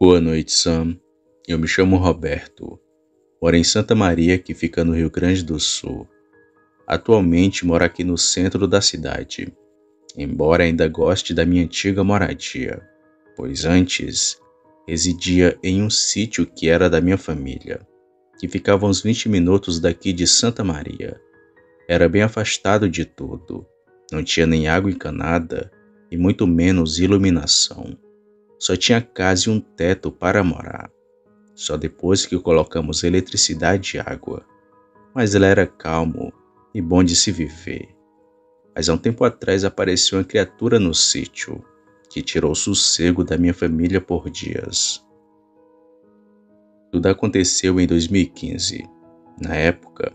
Boa noite, Sam. Eu me chamo Roberto. Moro em Santa Maria, que fica no Rio Grande do Sul. Atualmente moro aqui no centro da cidade, embora ainda goste da minha antiga moradia, pois antes Residia em um sítio que era da minha família, que ficava a uns 20 minutos daqui de Santa Maria. Era bem afastado de tudo, não tinha nem água encanada e muito menos iluminação. Só tinha casa e um teto para morar. Só depois que colocamos eletricidade e água. Mas ele era calmo e bom de se viver. Mas há um tempo atrás apareceu uma criatura no sítio que tirou o sossego da minha família por dias. Tudo aconteceu em 2015. Na época,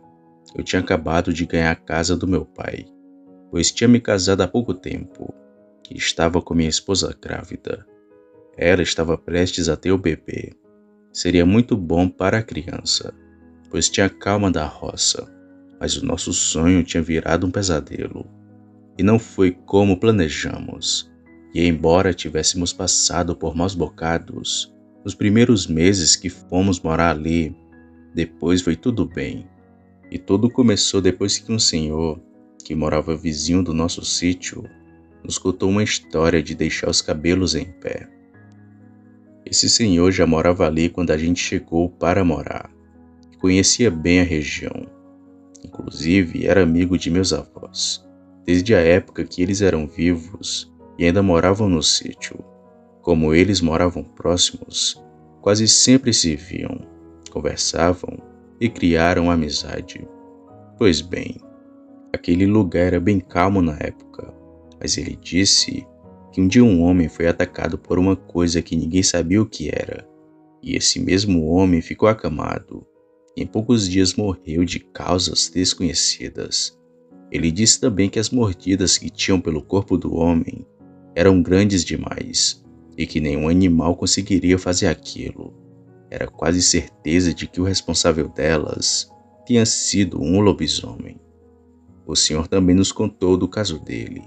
eu tinha acabado de ganhar a casa do meu pai, pois tinha me casado há pouco tempo e estava com minha esposa grávida. Ela estava prestes a ter o bebê. Seria muito bom para a criança, pois tinha a calma da roça, mas o nosso sonho tinha virado um pesadelo. E não foi como planejamos. E embora tivéssemos passado por maus bocados, nos primeiros meses que fomos morar ali, depois foi tudo bem. E tudo começou depois que um senhor, que morava vizinho do nosso sítio, nos contou uma história de deixar os cabelos em pé. Esse senhor já morava ali quando a gente chegou para morar, e conhecia bem a região. Inclusive, era amigo de meus avós, desde a época que eles eram vivos e ainda moravam no sítio. Como eles moravam próximos, quase sempre se viam, conversavam e criaram amizade. Pois bem, aquele lugar era bem calmo na época, mas ele disse que um dia um homem foi atacado por uma coisa que ninguém sabia o que era, e esse mesmo homem ficou acamado, e em poucos dias morreu de causas desconhecidas. Ele disse também que as mordidas que tinham pelo corpo do homem eram grandes demais, e que nenhum animal conseguiria fazer aquilo. Era quase certeza de que o responsável delas tinha sido um lobisomem. O senhor também nos contou do caso dele,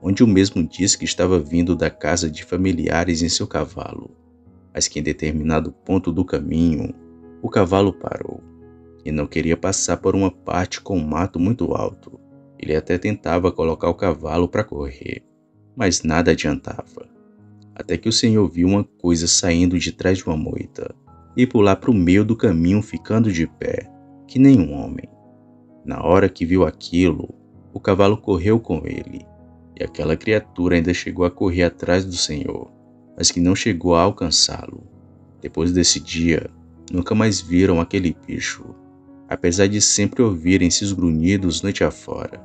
onde o mesmo disse que estava vindo da casa de familiares em seu cavalo, mas que em determinado ponto do caminho, o cavalo parou e não queria passar por uma parte com um mato muito alto. Ele até tentava colocar o cavalo para correr, mas nada adiantava. Até que o senhor viu uma coisa saindo de trás de uma moita e pular para o meio do caminho ficando de pé, que nem um homem. Na hora que viu aquilo, o cavalo correu com ele, e aquela criatura ainda chegou a correr atrás do senhor, mas que não chegou a alcançá-lo. Depois desse dia, nunca mais viram aquele bicho, apesar de sempre ouvirem esses grunhidos noite afora.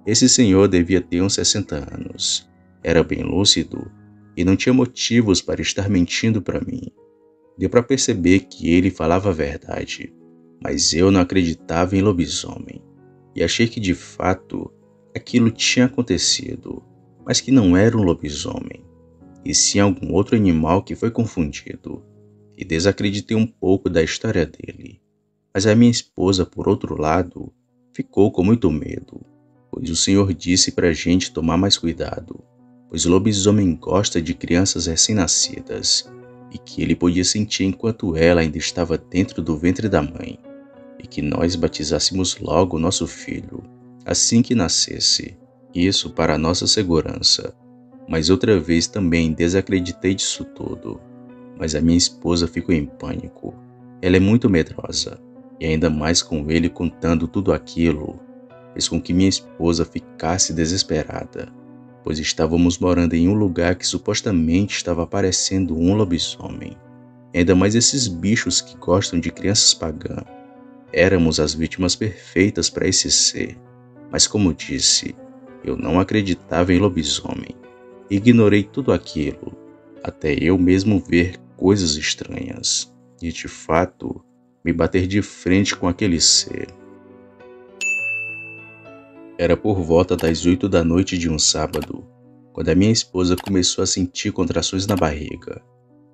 Esse senhor devia ter uns 60 anos, era bem lúcido e não tinha motivos para estar mentindo para mim. Deu para perceber que ele falava a verdade, mas eu não acreditava em lobisomem e achei que de fato aquilo tinha acontecido, mas que não era um lobisomem, e sim algum outro animal que foi confundido, e desacreditei um pouco da história dele. Mas a minha esposa, por outro lado, ficou com muito medo, pois o senhor disse para a gente tomar mais cuidado, pois o lobisomem gosta de crianças recém-nascidas, e que ele podia sentir enquanto ela ainda estava dentro do ventre da mãe, e que nós batizássemos logo nosso filho, assim que nascesse, isso para nossa segurança. Mas outra vez também desacreditei disso tudo, mas a minha esposa ficou em pânico. Ela é muito medrosa, e ainda mais com ele contando tudo aquilo, fez com que minha esposa ficasse desesperada, pois estávamos morando em um lugar que supostamente estava parecendo um lobisomem. E ainda mais esses bichos que gostam de crianças pagãs. Éramos as vítimas perfeitas para esse ser, mas como disse, eu não acreditava em lobisomem. Ignorei tudo aquilo, até eu mesmo ver coisas estranhas, e de fato, me bater de frente com aquele ser. Era por volta das 8 da noite de um sábado, quando a minha esposa começou a sentir contrações na barriga.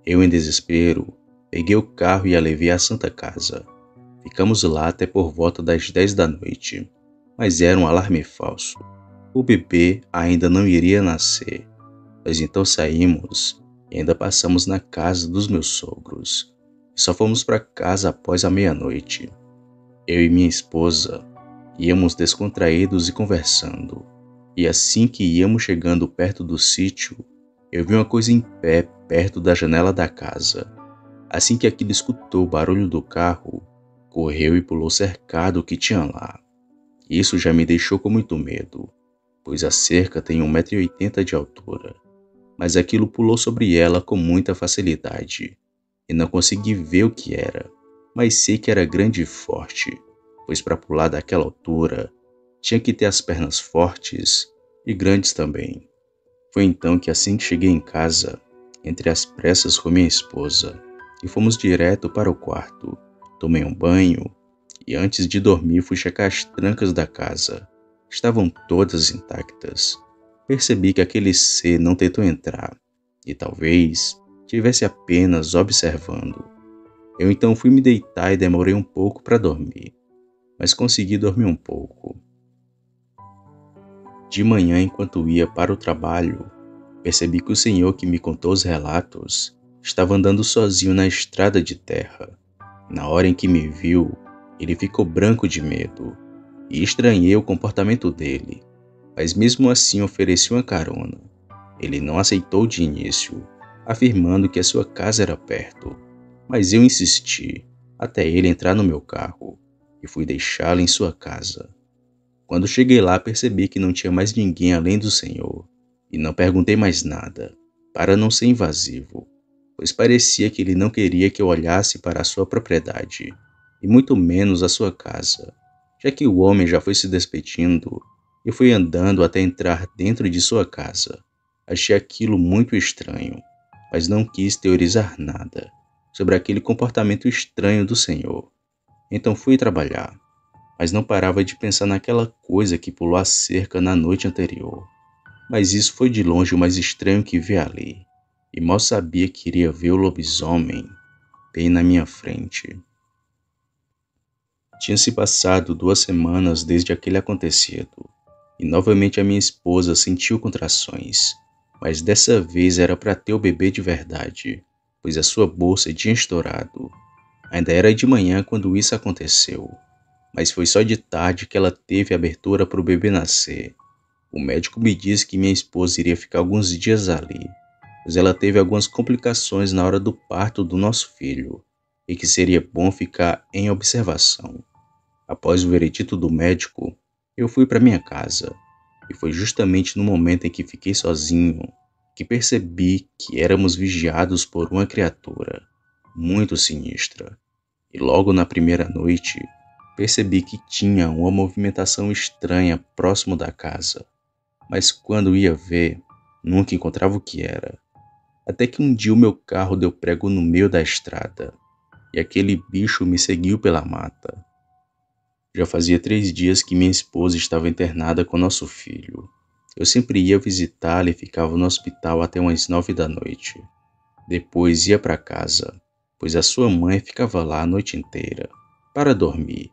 Eu, em desespero, peguei o carro e a levei à Santa Casa. Ficamos lá até por volta das 10 da noite, mas era um alarme falso. O bebê ainda não iria nascer. Nós então saímos e ainda passamos na casa dos meus sogros. E só fomos para casa após a meia-noite. Eu e minha esposa íamos descontraídos e conversando. E assim que íamos chegando perto do sítio, eu vi uma coisa em pé perto da janela da casa. Assim que aquilo escutou o barulho do carro, correu e pulou o cercado que tinha lá. Isso já me deixou com muito medo, pois a cerca tem 1,80 m de altura. Mas aquilo pulou sobre ela com muita facilidade, e não consegui ver o que era, mas sei que era grande e forte, pois para pular daquela altura, tinha que ter as pernas fortes e grandes também. Foi então que assim que cheguei em casa, entre as pressas com minha esposa, e fomos direto para o quarto. Tomei um banho e antes de dormir fui checar as trancas da casa. Estavam todas intactas. Percebi que aquele ser não tentou entrar e talvez tivesse apenas observando. Eu então fui me deitar e demorei um pouco para dormir, mas consegui dormir um pouco. De manhã, enquanto ia para o trabalho, percebi que o senhor que me contou os relatos estava andando sozinho na estrada de terra. Na hora em que me viu, ele ficou branco de medo e estranhei o comportamento dele, mas mesmo assim ofereci uma carona. Ele não aceitou de início, afirmando que a sua casa era perto, mas eu insisti até ele entrar no meu carro e fui deixá-lo em sua casa. Quando cheguei lá, percebi que não tinha mais ninguém além do senhor e não perguntei mais nada, para não ser invasivo, pois parecia que ele não queria que eu olhasse para a sua propriedade, e muito menos a sua casa, já que o homem já foi se despedindo e foi andando até entrar dentro de sua casa. Achei aquilo muito estranho, mas não quis teorizar nada sobre aquele comportamento estranho do senhor. Então fui trabalhar, mas não parava de pensar naquela coisa que pulou a cerca na noite anterior. Mas isso foi de longe o mais estranho que vi ali, e mal sabia que iria ver o lobisomem bem na minha frente. Tinha se passado 2 semanas desde aquele acontecido, e novamente a minha esposa sentiu contrações, mas dessa vez era para ter o bebê de verdade, pois a sua bolsa tinha estourado. Ainda era de manhã quando isso aconteceu, mas foi só de tarde que ela teve abertura para o bebê nascer. O médico me disse que minha esposa iria ficar alguns dias ali, pois ela teve algumas complicações na hora do parto do nosso filho, e que seria bom ficar em observação. Após o veredito do médico, eu fui para minha casa, e foi justamente no momento em que fiquei sozinho que percebi que éramos vigiados por uma criatura muito sinistra. E logo na primeira noite, percebi que tinha uma movimentação estranha próximo da casa, mas quando ia ver, nunca encontrava o que era. Até que um dia o meu carro deu prego no meio da estrada, e aquele bicho me seguiu pela mata. Já fazia 3 dias que minha esposa estava internada com nosso filho. Eu sempre ia visitá-la e ficava no hospital até umas 9 da noite. Depois ia para casa, pois a sua mãe ficava lá a noite inteira, para dormir,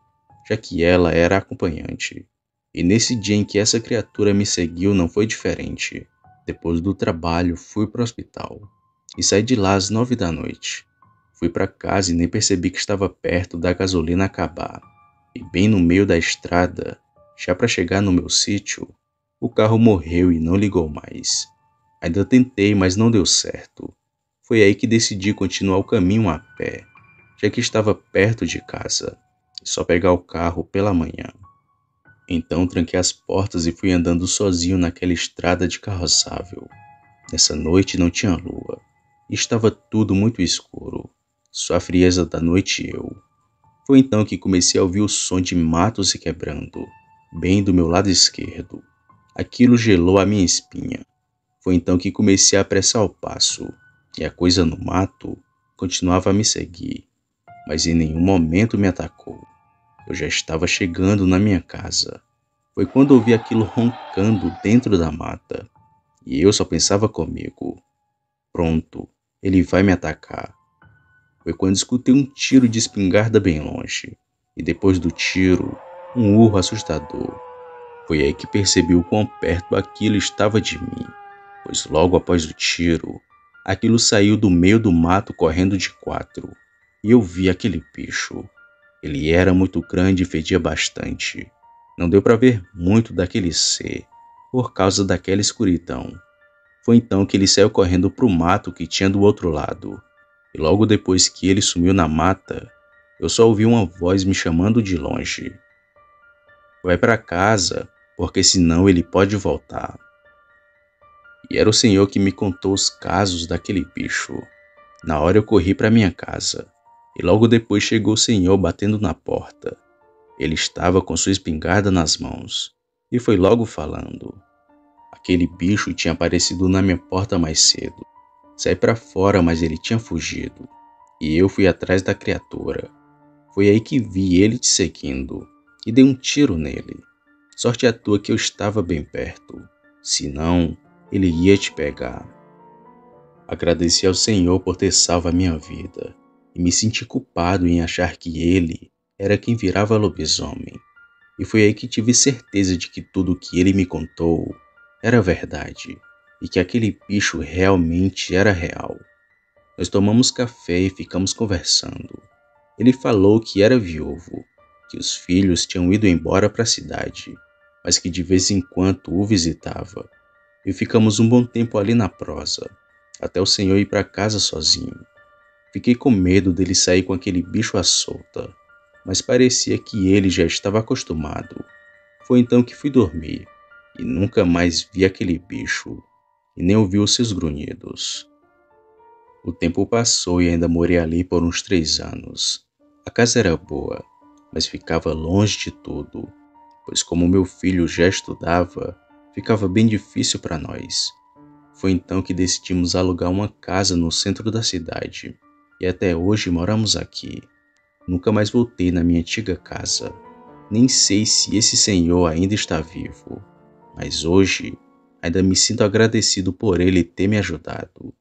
já que ela era acompanhante. E nesse dia em que essa criatura me seguiu não foi diferente. Depois do trabalho fui para o hospital e saí de lá às 9 da noite. Fui para casa e nem percebi que estava perto da gasolina acabar. E bem no meio da estrada, já para chegar no meu sítio, o carro morreu e não ligou mais. Ainda tentei, mas não deu certo. Foi aí que decidi continuar o caminho a pé, já que estava perto de casa, e só pegar o carro pela manhã. Então tranquei as portas e fui andando sozinho naquela estrada de carroçável. Nessa noite não tinha lua, e estava tudo muito escuro, só a frieza da noite e eu. Foi então que comecei a ouvir o som de mato se quebrando, bem do meu lado esquerdo. Aquilo gelou a minha espinha. Foi então que comecei a apressar o passo, e a coisa no mato continuava a me seguir, mas em nenhum momento me atacou. Eu já estava chegando na minha casa. Foi quando ouvi aquilo roncando dentro da mata, e eu só pensava comigo: pronto, ele vai me atacar. Foi quando escutei um tiro de espingarda bem longe, e depois do tiro, um urro assustador. Foi aí que percebi o quão perto aquilo estava de mim, pois logo após o tiro, aquilo saiu do meio do mato correndo de 4, e eu vi aquele bicho. Ele era muito grande e fedia bastante. Não deu para ver muito daquele ser, por causa daquela escuridão, Foi então que ele saiu correndo para o mato que tinha do outro lado. E logo depois que ele sumiu na mata, eu só ouvi uma voz me chamando de longe. Vai para casa, porque senão ele pode voltar. E era o senhor que me contou os casos daquele bicho. Na hora eu corri para minha casa. E logo depois chegou o senhor batendo na porta. Ele estava com sua espingarda nas mãos. E foi logo falando. Aquele bicho tinha aparecido na minha porta mais cedo. Saí para fora, mas ele tinha fugido. E eu fui atrás da criatura. Foi aí que vi ele te seguindo. E dei um tiro nele. Sorte a tua que eu estava bem perto. Senão, ele ia te pegar. Agradeci ao Senhor por ter salvo a minha vida. E me senti culpado em achar que ele era quem virava lobisomem. E foi aí que tive certeza de que tudo o que ele me contou era verdade. E que aquele bicho realmente era real. Nós tomamos café e ficamos conversando. Ele falou que era viúvo, que os filhos tinham ido embora para a cidade, mas que de vez em quando o visitava. E ficamos um bom tempo ali na prosa, até o senhor ir para casa sozinho. Fiquei com medo dele sair com aquele bicho à solta, mas parecia que ele já estava acostumado. Foi então que fui dormir, e nunca mais vi aquele bicho, e nem ouvi os seus grunhidos. O tempo passou e ainda morei ali por uns 3 anos. A casa era boa, mas ficava longe de tudo, pois como meu filho já estudava, ficava bem difícil para nós. Foi então que decidimos alugar uma casa no centro da cidade, e até hoje moramos aqui. Nunca mais voltei na minha antiga casa. Nem sei se esse senhor ainda está vivo, mas hoje ainda me sinto agradecido por ele ter me ajudado.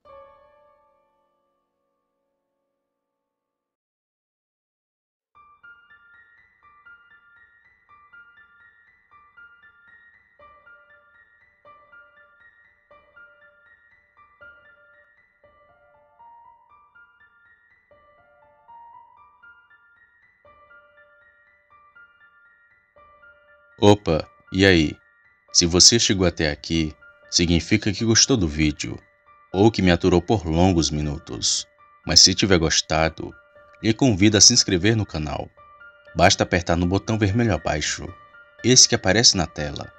Opa, e aí? Se você chegou até aqui, significa que gostou do vídeo, ou que me aturou por longos minutos. Mas se tiver gostado, lhe convido a se inscrever no canal. Basta apertar no botão vermelho abaixo, esse que aparece na tela.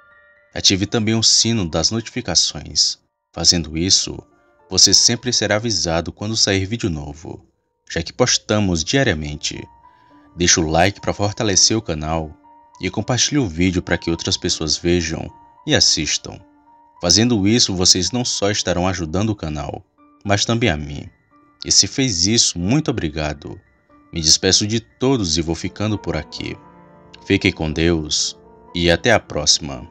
Ative também o sino das notificações. Fazendo isso, você sempre será avisado quando sair vídeo novo, já que postamos diariamente. Deixe o like para fortalecer o canal e compartilhe o vídeo para que outras pessoas vejam e assistam. Fazendo isso, vocês não só estarão ajudando o canal, mas também a mim. E se fez isso, muito obrigado. Me despeço de todos e vou ficando por aqui. Fiquem com Deus e até a próxima.